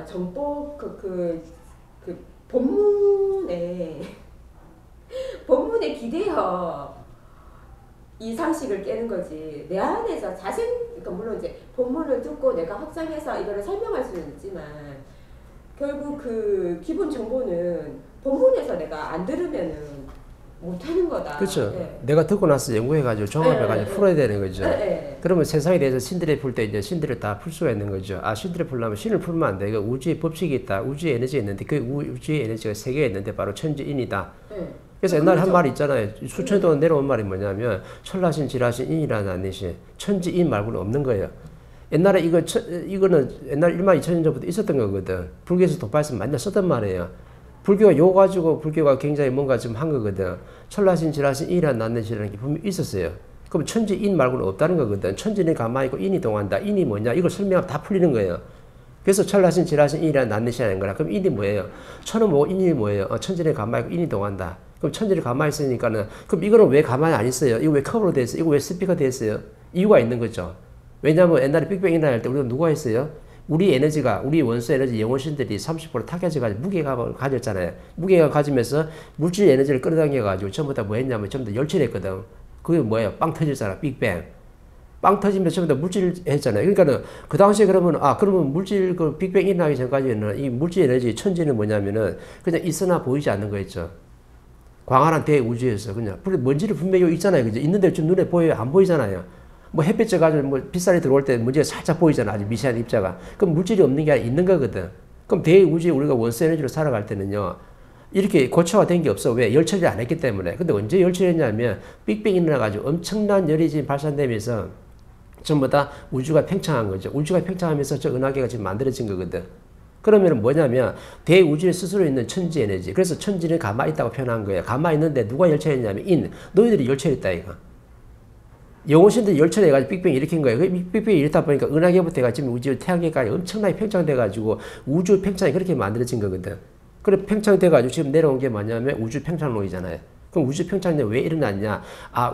정법 그 본문에 본문에 기대어 이 상식을 깨는 거지. 내 안에서 자신, 그러니까 물론 이제 본문을 듣고 내가 확장해서 이거를 설명할 수는 있지만 결국 그 기본 정보는 본문에서 내가 안 들으면은 못하는 거다. 그렇죠. 네. 내가 듣고 나서 연구해가지고 종합해가지고 풀어야 되는 거죠. 네. 그러면 세상에 대해서 신들이 풀 때 이제 신들을 다 풀 수가 있는 거죠. 아, 신들을 풀려면 신을 풀면 안 돼. 이거 우주의 법칙이 있다. 우주의 에너지가 있는데 그 우주의 에너지가 세 개가 있는데 바로 천지인이다. 네. 그래서 옛날에 한 말이 있잖아요. 수천 년 동안 내려온 말이 뭐냐면 천라신, 지라신, 인이라는 안내신 천지인 말고는 없는 거예요. 옛날에 이거는 옛날 1만 2천 년 전부터 있었던 거거든. 불교에서 도파에서 맨날 썼던 말이에요. 불교가 요 가지고 불교가 굉장히 뭔가 좀 한 거거든. 천라신, 지라신, 인이라는 안내신이라는 게 분명히 있었어요. 그럼 천지인 말고는 없다는 거거든. 천지는 가만히 있고 인이 동한다. 인이 뭐냐? 이걸 설명하면 다 풀리는 거예요. 그래서 천라신, 지라신, 인이라는 안내신이 하는 거라. 그럼 인이 뭐예요? 천은 뭐고 인이 뭐예요? 천지는 가만히 있고 인이 동한다. 그럼 천지를 가만히 있으니까는 그럼 이거는 왜 가만히 안 있어요? 이거 왜 컵으로 돼 있어요? 이거 왜 스피커 돼 있어요? 이유가 있는 거죠. 왜냐하면 옛날에 빅뱅 일어날 때 우리가 누가 했어요? 우리 에너지가, 우리 원소 에너지 영혼신들이 30% 타겟해가지고 무게감을 가졌잖아요. 무게감 가지면서 물질 에너지를 끌어당겨가지고 전부 다 뭐 했냐면 전부 다 열출했거든. 그게 뭐예요? 빵 터졌잖아. 빅뱅. 빵 터지면서 전부 다 물질 했잖아요. 그러니까는 그 당시에 그러면, 그러면 물질, 그 빅뱅 일어나기 전까지는 이 물질 에너지 천지는 뭐냐면은 그냥 있으나 보이지 않는 거였죠. 광활한 대우주에서 그냥. 먼지를 분명히 있잖아요. 그죠? 있는데 좀 눈에 보여요? 안 보이잖아요. 뭐 햇빛 쬐가지고 뭐 빗살이 들어올 때 문제가 살짝 보이잖아. 아주 미세한 입자가. 그럼 물질이 없는 게 아니라 있는 거거든. 그럼 대우주에 우리가 원소 에너지로 살아갈 때는요. 이렇게 고체화된 게 없어. 왜? 열 처리를 안 했기 때문에. 근데 언제 열 처리했냐면 빅뱅이 일어나가지고 엄청난 열이 지금 발산되면서 전부 다 우주가 팽창한 거죠. 우주가 팽창하면서 저 은하계가 지금 만들어진 거거든. 그러면 뭐냐면 대우주에 스스로 있는 천지 에너지. 그래서 천지는 가만히 있다고 표현한 거예요. 가만히 있는데 누가 열 처리했냐면 너희들이 열 처리했다 이거. 영혼신들이 열처리해가지고 빅뱅이 일으킨 거예요. 빅뱅이 일으다 보니까 은하계부터 해가지고 우주 태양계까지 엄청나게 팽창돼가지고 우주 팽창이 그렇게 만들어진 거거든. 그래 팽창돼가지고 지금 내려온 게 뭐냐면 우주 팽창론이잖아요. 그럼 우주 팽창이 왜 일어났냐?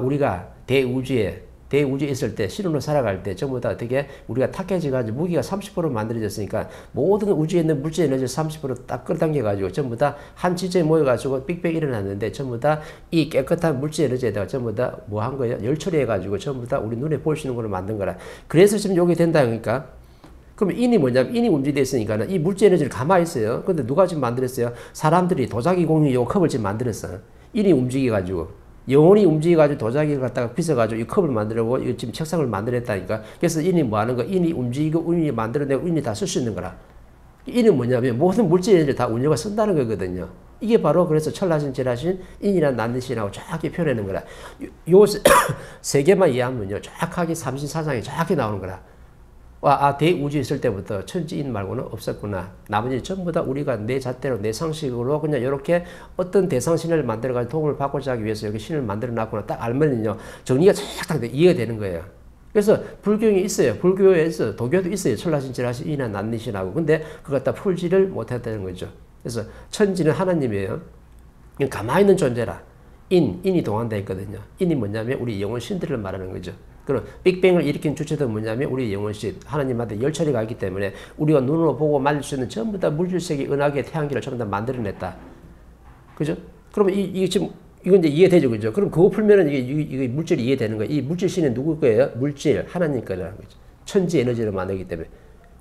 우리가 대우주에 있을 때, 신으로 살아갈 때, 전부 다 어떻게, 우리가 탁해져가지고 무기가 30% 만들어졌으니까, 모든 우주에 있는 물질 에너지 30%딱 끌어당겨가지고, 전부 다 한 지점에 모여가지고 빅뱅이 일어났는데, 전부 다 이 깨끗한 물질 에너지에다가 전부 다 뭐 한 거예요? 열 처리해가지고, 전부 다 우리 눈에 보일 수 있는 걸로 만든 거라. 그래서 지금 요게 된다, 그러니까. 그럼 인이 뭐냐면, 인이 움직이돼 있으니까는 이 물질 에너지를 가만히 있어요. 근데 누가 지금 만들었어요? 사람들이 도자기 공유 요 컵을 지금 만들었어요. 인이 움직여가지고. 영혼이 움직여가지고 도자기를 갖다가 빚어가지고 이 컵을 만들고 이거 지금 책상을 만들었다니까. 그래서 인이 뭐 하는 거? 인이 움직이고 인이 만들어내고 인이 다 쓸 수 있는 거라. 인은 뭐냐면 모든 물질을 다 운영을 쓴다는 거거든요. 이게 바로 그래서 천라신, 지라신, 인이란 난리신하고 정확히 표현하는 거라. 요 세 개만 이해하면요. 정확하게 삼신사상이 정확히 나오는 거라. 대우주에 있을 때부터 천지인 말고는 없었구나. 나머지 전부 다 우리가 내 잣대로, 내 상식으로 그냥 이렇게 어떤 대상신을 만들어가지고 도움을 받고자 하기 위해서 여기 신을 만들어 놨구나. 딱 알면요. 정리가 쫙 이해가 되는 거예요. 그래서 불경이 있어요. 불교에서, 도교도 있어요. 천라신, 지라신, 인이나 난리신하고. 근데 그거 갖다 풀지를 못했다는 거죠. 그래서 천지는 하나님이에요. 가만히 있는 존재라. 인이 동한다 했거든요. 인이 뭐냐면 우리 영혼 신들을 말하는 거죠. 그럼 빅뱅을 일으킨 주체도 뭐냐면 우리 영혼신 하나님한테 열 처리가 있기 때문에 우리가 눈으로 보고 만질 수 있는 전부 다 물질세계 은하계 태양계를 전부 다 만들어냈다. 그죠? 그러면 이게 지금 이건 이제 이해되죠, 그죠? 그럼 그거 풀면은 이게 물질이 이해되는 거예요. 이 물질신은 누구 거예요? 물질 하나님 거라는 거죠. 천지 에너지를 만들기 때문에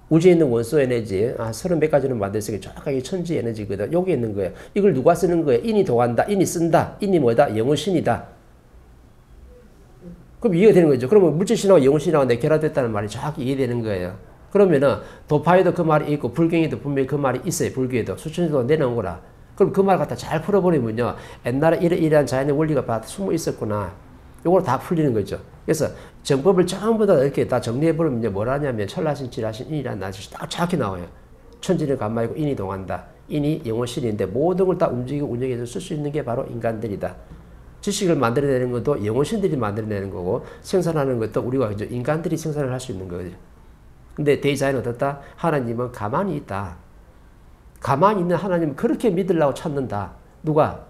우주에 있는 원소 에너지 30몇 가지를 만들었으니까 정확하게 천지 에너지거든. 여기 있는 거예요. 이걸 누가 쓰는 거예요? 인이 동한다, 인이 쓴다, 인이 뭐다? 영혼신이다. 그럼 이해가 되는 거죠. 그러면 물질신하고 영혼신하고 내 결합됐다는 말이 정확히 이해되는 거예요. 그러면은 도파에도 그 말이 있고 불경에도 분명히 그 말이 있어요. 불교에도 수천년도 내놓은 거라. 그럼 그 말 갖다 잘 풀어버리면요. 옛날에 이러이러한 자연의 원리가 다 숨어 있었구나. 요걸 다 풀리는 거죠. 그래서 정법을 전부 다 이렇게 다 정리해버리면 이제 뭘 하냐면 천라신, 지라신, 인이라는 낯이 딱 정확히 나와요. 천지는 가만히고 인이 동한다. 인이 영혼신인데 모든 걸 다 움직이고 운영해서 쓸 수 있는 게 바로 인간들이다. 지식을 만들어내는 것도 영혼신들이 만들어내는 거고 생산하는 것도 우리가 인간들이 생산을 할 수 있는 거죠. 근데 대자연은 어떻다? 하나님은 가만히 있다. 가만히 있는 하나님은 그렇게 믿으려고 찾는다. 누가?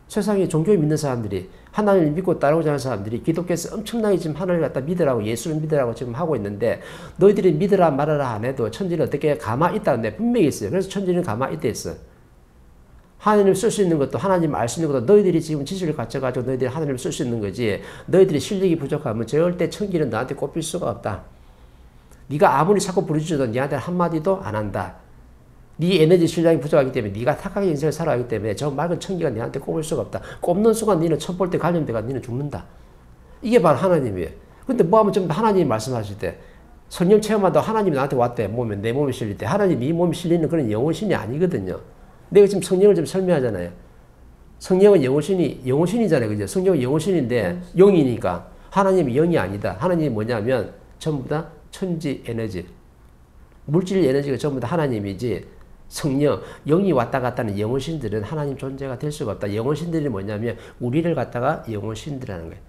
세상에 종교 믿는 사람들이 하나님을 믿고 따라오지 않는 사람들이 기독교에서 엄청나게 지금 하나님을 갖다 믿으라고 예수를 믿으라고 지금 하고 있는데 너희들이 믿으라 말아라 안 해도 천지는 어떻게 가만히 있다는데 분명히 있어요. 그래서 천지는 가만히 있다 했어. 하나님을 쓸 수 있는 것도 하나님 알 수 있는 것도 너희들이 지금 지식을 갖춰가지고 너희들이 하나님을 쓸 수 있는 거지 너희들이 실력이 부족하면 절대 천기는 너한테 꼽힐 수가 없다. 네가 아무리 자꾸 부르짖어도 네한테 한마디도 안 한다. 네 에너지 실력이 부족하기 때문에 네가 탁하게 인생을 살아가기 때문에 저 맑은 천기가 네한테 꼽을 수가 없다. 꼽는 순간 너는 첩볼 때 감염돼가 너는 죽는다. 이게 바로 하나님이에요. 근데 뭐하면 좀 하나님이 말씀하실 때 성령 체험하다 하나님이 나한테 왔대. 몸에 내 몸에 실릴 때 하나님이 네 몸에 실리는 그런 영혼신이 아니거든요. 내가 지금 성령을 좀 설명하잖아요. 성령은 영혼신이잖아요. 그죠? 성령은 영혼신인데 영이니까 하나님이 영이 아니다. 하나님이 뭐냐면 전부 다 천지 에너지. 물질 에너지가 전부 다 하나님이지 성령, 영이 왔다 갔다 하는 영혼신들은 하나님 존재가 될 수가 없다. 영혼신들이 뭐냐면 우리를 갖다가 영혼신들이라는 거예요.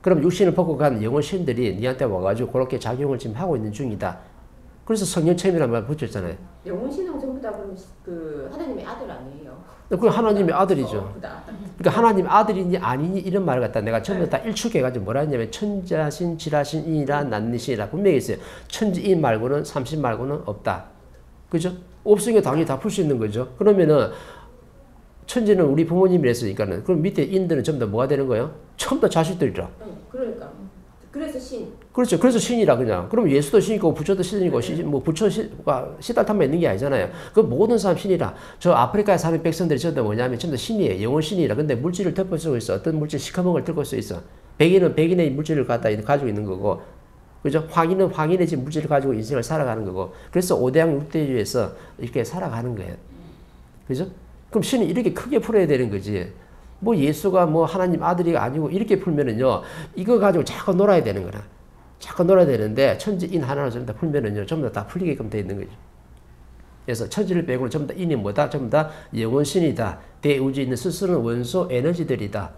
그럼 육신을 벗고 간 영혼신들이 니한테 와가지고 그렇게 작용을 지금 하고 있는 중이다. 그래서 성령 체험이라는 말 붙였잖아요. 영혼신은 전부 다 그럼 그 하나님의 아들 아니에요? 그 하나님의 아들이죠. 그러니까 하나님 아들이니 아니니 이런 말을 갖다 내가 전부 다 일축해가지고 뭐라 했냐면 천자신, 지라신, 인이라, 난니신이라 분명히 있어요. 천지인 말고는 삼신 말고는 없다. 그죠? 없으니까 당연히 다 풀 수 있는 거죠. 그러면은 천지는 우리 부모님이 했으니까는 그럼 밑에 인들은 전부 다 뭐가 되는 거예요? 전부 다 자식들이라. 그러니까. 그래서 신. 그렇죠. 그래서 신이라 그냥. 그럼 예수도 신이고 부처도 신이고 뭐 부처가 시달탄만 있는 게 아니잖아요. 그 모든 사람 신이라. 저 아프리카에 사는 백성들이 전부 다 뭐냐면 전부 다 신이에요. 영혼 신이라. 근데 물질을 덮을 수 있어. 어떤 물질 시커먼 걸 덮을 수 있어. 백인은 백인의 물질을 가지고 있는 거고. 그죠? 황인은 황인의 지금 물질을 가지고 인생을 살아가는 거고. 그래서 5대양 6대주에서 이렇게 살아가는 거예요. 그죠? 그럼 신이 이렇게 크게 풀어야 되는 거지. 뭐 예수가 뭐 하나님 아들이 아니고 이렇게 풀면은요, 이거 가지고 자꾸 놀아야 되는 거라. 자꾸 놀아야 되는데, 천지인 하나로 전부 다 풀면은요, 전부 다 풀리게끔 되어 있는 거죠. 그래서 천지를 빼고는 전부 다 인이 뭐다? 전부 다 영원신이다. 대우주에 있는 스스로는 원소 에너지들이다.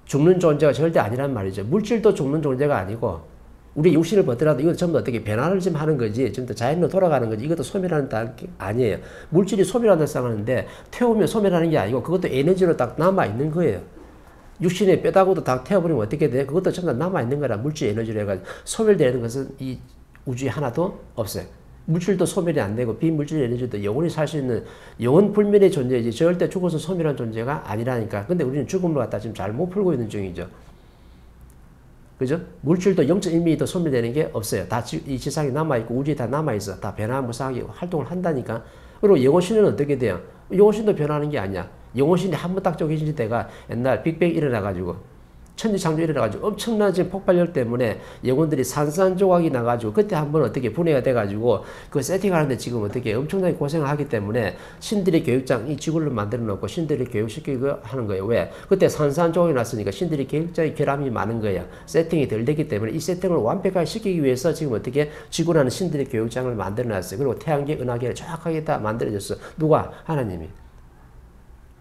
죽는 존재가 절대 아니란 말이죠. 물질도 죽는 존재가 아니고, 우리 육신을 벗더라도 이것도 전부 어떻게 변화를 좀 하는 거지. 전부 다 자연으로 돌아가는 거지. 이것도 소멸하는 게 아니에요. 물질이 소멸한다고 생각하는데 태우면 소멸하는 게 아니고 그것도 에너지로 딱 남아있는 거예요. 육신에 뼈다구도 다 태워버리면 어떻게 돼? 그것도 전부 다 남아있는 거라. 물질 에너지로 해가지고 소멸되는 것은 이 우주에 하나도 없어요. 물질도 소멸이 안 되고 비물질 에너지도 영원히 살 수 있는 영원 불멸의 존재이지 절대 죽어서 소멸한 존재가 아니라니까. 근데 우리는 죽음을 갖다 지금 잘 못 풀고 있는 중이죠. 그죠? 물질도 0.1mm도 소멸되는 게 없어요. 다 이 지상에 남아있고 우주에 다 남아있어. 다 변화무쌍하게 활동을 한다니까. 그리고 영혼신은 어떻게 돼요? 영혼신도 변하는 게 아니야. 영혼신이 한 번 딱 쪼개질 때가 옛날 빅뱅 일어나가지고 천지창조 일어나가지고 엄청난 지금 폭발력 때문에 영혼들이 산산조각이 나가지고 그때 한번 어떻게 분해가 돼가지고 그 세팅하는데 지금 어떻게 엄청나게 고생을 하기 때문에 신들의 교육장 이 지구를 만들어 놓고 신들을 교육시키고 하는 거예요. 왜? 그때 산산조각이 났으니까 신들이 교육장의 결함이 많은 거예요. 세팅이 덜 됐기 때문에 이 세팅을 완벽하게 시키기 위해서 지금 어떻게 지구라는 신들의 교육장을 만들어 놨어요. 그리고 태양계, 은하계를 정확하게 다 만들어졌어. 누가? 하나님이.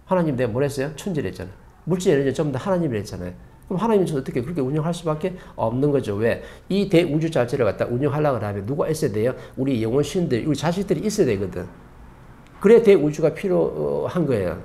하나님 내가 뭘 했어요? 천지를 했잖아. 물질 에너지 전부 다 하나님을 했잖아요. 그럼 하나님은 어떻게 그렇게 운영할 수밖에 없는 거죠. 왜? 이 대우주 자체를 갖다 운영하려고 하면 누가 있어야 돼요? 우리 영혼신들, 우리 자식들이 있어야 되거든. 그래야 대우주가 필요한 거예요.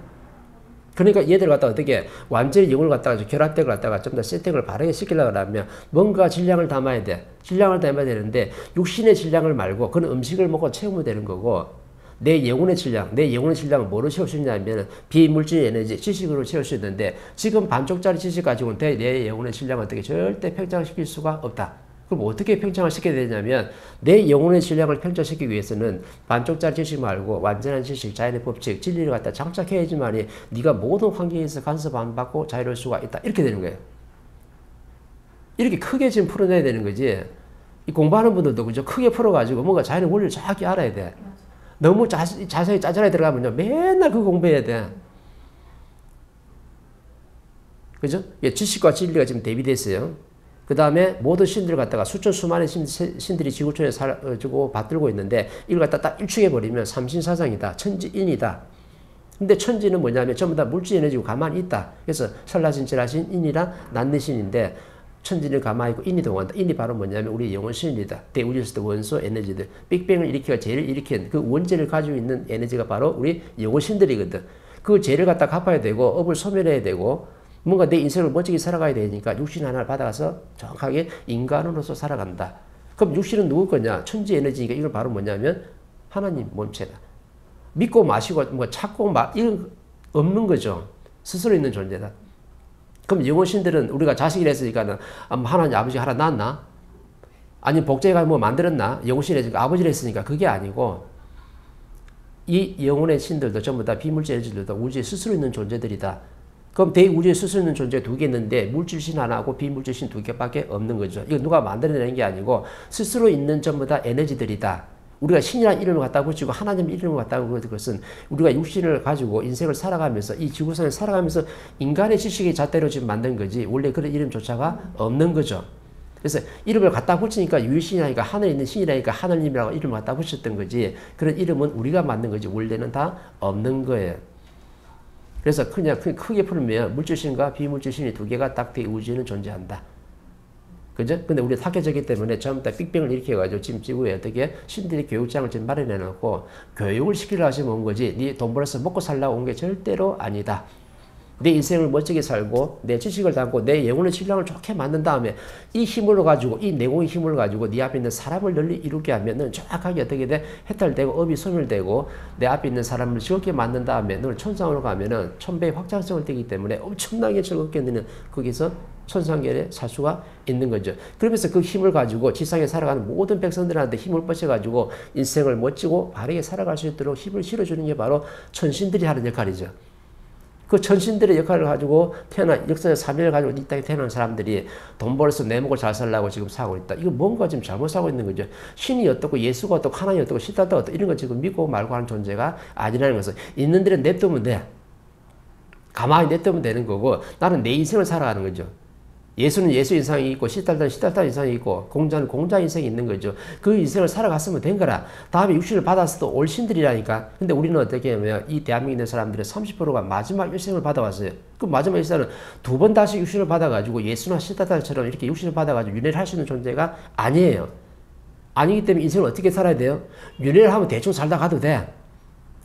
그러니까 얘들 갖다 어떻게 완전히 영을 갖다가 결합력을 갖다가 좀 더 세팅을 바르게 시키려고 하면 뭔가 질량을 담아야 돼. 질량을 담아야 되는데 육신의 질량을 말고 그런 음식을 먹고 채우면 되는 거고 내 영혼의 질량은 뭐로 채울 수 있냐면 비물질 에너지, 지식으로 채울 수 있는데 지금 반쪽짜리 지식 가지고는 내 영혼의 질량을 어떻게 절대 팽창시킬 수가 없다. 그럼 어떻게 팽창을 시켜야 되냐면 내 영혼의 질량을 팽창시키기 위해서는 반쪽짜리 지식 말고 완전한 지식, 자연의 법칙, 진리를 갖다 장착해야지만이 네가 모든 환경에서 간섭 안 받고 자유로울 수가 있다. 이렇게 되는 거예요. 이렇게 크게 지금 풀어내야 되는 거지. 이 공부하는 분들도 그죠? 크게 풀어가지고 뭔가 자연의 원리를 정확히 알아야 돼. 너무 자세히 짜잘하게 들어가면요. 맨날 그거 공부해야 돼. 그죠? 예, 지식과 진리가 지금 대비됐어요. 그 다음에 모든 신들을 갖다가 수천 수만의 신들이 지구촌에 살고 받들고 있는데 이걸 갖다 딱 일축해버리면 삼신사상이다. 천지인이다. 근데 천지는 뭐냐면 전부 다 물질 에너지고 가만히 있다. 그래서 설라신, 지라신, 인이라, 난리신인데 천지는 가만히 있고 인이 동한다. 인이 바로 뭐냐면 우리 영혼신이다. 대우주에서도 원소 에너지들. 빅뱅을 제일 일으킨 그 원죄를 가지고 있는 에너지가 바로 우리 영혼신들이거든. 그 그 죄를 갖다 갚아야 되고 업을 소멸해야 되고 뭔가 내 인생을 멋지게 살아가야 되니까 육신 하나를 받아가서 정확하게 인간으로서 살아간다. 그럼 육신은 누구 거냐? 천지 에너지니까 이건 바로 뭐냐면 하나님 몸체다. 믿고 마시고 뭐 찾고 이건 없는 거죠. 스스로 있는 존재다. 그럼 영혼신들은 우리가 자식이라 했으니까 하나님 아버지가 하나 낳았나? 아니면 복제가 뭐 만들었나? 영혼신이 아버지라 했으니까 그게 아니고 이 영혼의 신들도 전부 다 비물질 에너지들도 우주에 스스로 있는 존재들이다. 그럼 대우주에 스스로 있는 존재 두 개 있는데 물질신 하나하고 비물질신 두 개밖에 없는 거죠. 이거 누가 만들어내는 게 아니고 스스로 있는 전부 다 에너지들이다. 우리가 신이라는 이름을 갖다 붙이고 하나님 이름을 갖다 붙이는 것은 우리가 육신을 가지고 인생을 살아가면서 이 지구상에 살아가면서 인간의 지식의 잣대로 지금 만든 거지 원래 그런 이름조차가 없는 거죠. 그래서 이름을 갖다 붙이니까 유일신이라니까 하늘에 있는 신이라니까 하늘님이라고 이름을 갖다 붙였던 거지 그런 이름은 우리가 만든 거지 원래는 다 없는 거예요. 그래서 그냥 크게 풀면 물질신과 비물질신이 두 개가 딱 대우주에는 존재한다. 그죠? 근데 우리 학교적이기 때문에 전부 다 빅뱅을 일으켜가지고 지금 지구에 어떻게 신들이 교육장을 지금 마련해 놓고 교육을 시키려 하시면 온 거지 네 돈 벌어서 먹고 살라고 온 게 절대로 아니다. 내 인생을 멋지게 살고 내 지식을 담고 내 영혼의 신랑을 좋게 만든 다음에 이 힘을 가지고 이 내공의 힘을 가지고 네 앞에 있는 사람을 널리 이루게 하면은 정확하게 어떻게 돼? 해탈되고 업이 소멸되고 내 앞에 있는 사람을 즐겁게 만든 다음에 너 천상으로 가면은 천배의 확장성을 띠기 때문에 엄청나게 즐겁게 너는 거기서 천상계에 살 수가 있는 거죠. 그러면서 그 힘을 가지고 지상에 살아가는 모든 백성들한테 힘을 뻗쳐가지고 인생을 멋지고 바르게 살아갈 수 있도록 힘을 실어주는 게 바로 천신들이 하는 역할이죠. 그 천신들의 역할을 가지고 역사적 사명을 가지고 이 땅에 태어난 사람들이 돈 벌어서 내 먹고 잘 살라고 지금 살고 있다. 이거 뭔가 지금 잘못 살고 있는 거죠. 신이 어떻고 예수가 어떻고 하나님이 어떻고 시달다 어떻고 이런 거 지금 믿고 말고 하는 존재가 아니라는 것은 있는 데는 냅두면 돼. 가만히 냅두면 되는 거고 나는 내 인생을 살아가는 거죠. 예수는 예수 인상이 있고 시달다는 시달다 인상이 있고 공자는 공자 인생이 있는 거죠. 그 인생을 살아갔으면 된 거라. 다음에 육신을 받았어도 올 신들이라니까. 근데 우리는 어떻게 하면 이 대한민국에 있는 사람들의 30%가 마지막 일생을 받아왔어요. 그 마지막 일생은 두 번 다시 육신을 받아가지고 예수나 시달다처럼 이렇게 육신을 받아가지고 윤회를 할 수 있는 존재가 아니에요. 아니기 때문에 인생을 어떻게 살아야 돼요? 윤회를 하면 대충 살다 가도 돼.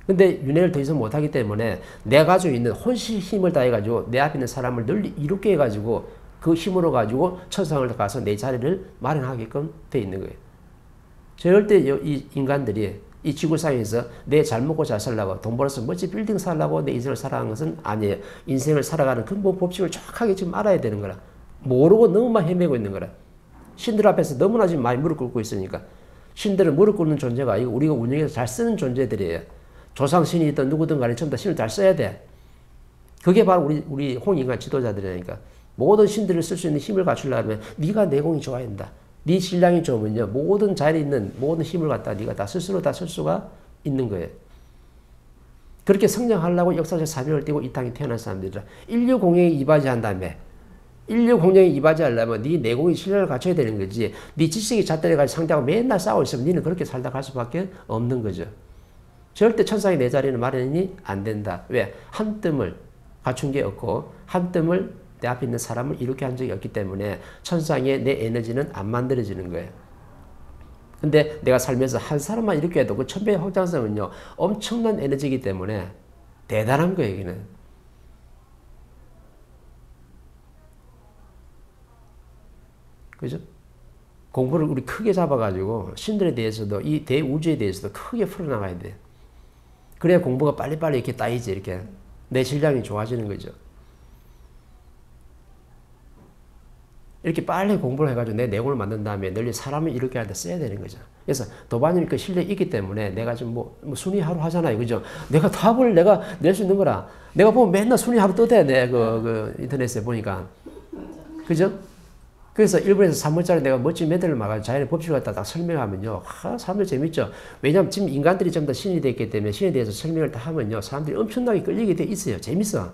근데 윤회를 더 이상 못하기 때문에 내가 가지고 있는 혼실 힘을 다해가지고 내 앞에 있는 사람을 널리 이롭게 해가지고 그 힘으로 가지고 천상을 가서 내 자리를 마련하게끔 돼 있는 거예요. 절대 이 인간들이 이 지구상에서 내 잘 먹고 잘 살라고 돈 벌어서 멋진 빌딩 살라고 내 인생을 살아가는 것은 아니에요. 인생을 살아가는 근본 법칙을 정확하게 지금 알아야 되는 거라. 모르고 너무만 헤매고 있는 거라. 신들 앞에서 너무나 지금 많이 무릎 꿇고 있으니까. 신들은 무릎 꿇는 존재가 아니고 우리가 운영해서 잘 쓰는 존재들이에요. 조상신이든 누구든 간에 전부 다 신을 잘 써야 돼. 그게 바로 우리 홍인간 지도자들이니까. 모든 신들을 쓸 수 있는 힘을 갖추려면 네가 내공이 좋아야 된다. 네 신랑이 좋으면요. 모든 자리에 있는 모든 힘을 갖다 네가 다 스스로 다 쓸 수가 있는 거예요. 그렇게 성장하려고 역사적 사명을 띠고 이 땅에 태어난 사람들이라. 인류 공영에 이바지한 다음에 인류 공영에 이바지하려면 네 내공의 신랑을 갖춰야 되는 거지. 네 지식의 잣대를 가지고 상대하고 맨날 싸우고 있으면 너는 그렇게 살다 갈 수밖에 없는 거죠. 절대 천상의 내 자리는 마련이 안 된다. 왜? 한 뜸을 갖춘 게 없고 한 뜸을 내 앞에 있는 사람을 이렇게 한 적이 없기 때문에 천상의 내 에너지는 안 만들어지는 거예요. 근데 내가 살면서 한 사람만 이렇게 해도 그 천배의 확장성은요 엄청난 에너지이기 때문에 대단한 거예요. 여기는. 그죠? 공부를 우리 크게 잡아가지고 신들에 대해서도 이 대우주에 대해서도 크게 풀어나가야 돼. 그래야 공부가 빨리빨리 이렇게 따이지. 이렇게 내 질량이 좋아지는 거죠. 이렇게 빨리 공부를 해가지고 내 내공을 만든 다음에 널리 사람을 이렇게 할 때 써야 되는 거죠. 그래서 도반님 그 실력이 있기 때문에 내가 지금 뭐 순위 하루 하잖아요. 그죠? 내가 답을 내가 낼 수 있는 거라. 내가 보면 맨날 순위 하루 떠대. 그 인터넷에 보니까. 그죠? 그래서 일본에서 3월짜리 내가 멋진 멘트를 막아서 자연의 법칙을 갖다 딱 설명하면요. 사람들 재밌죠? 왜냐면 지금 인간들이 전부 다 신이 됐기 때문에 신에 대해서 설명을 다 하면요. 사람들이 엄청나게 끌리게 돼 있어요. 재밌어.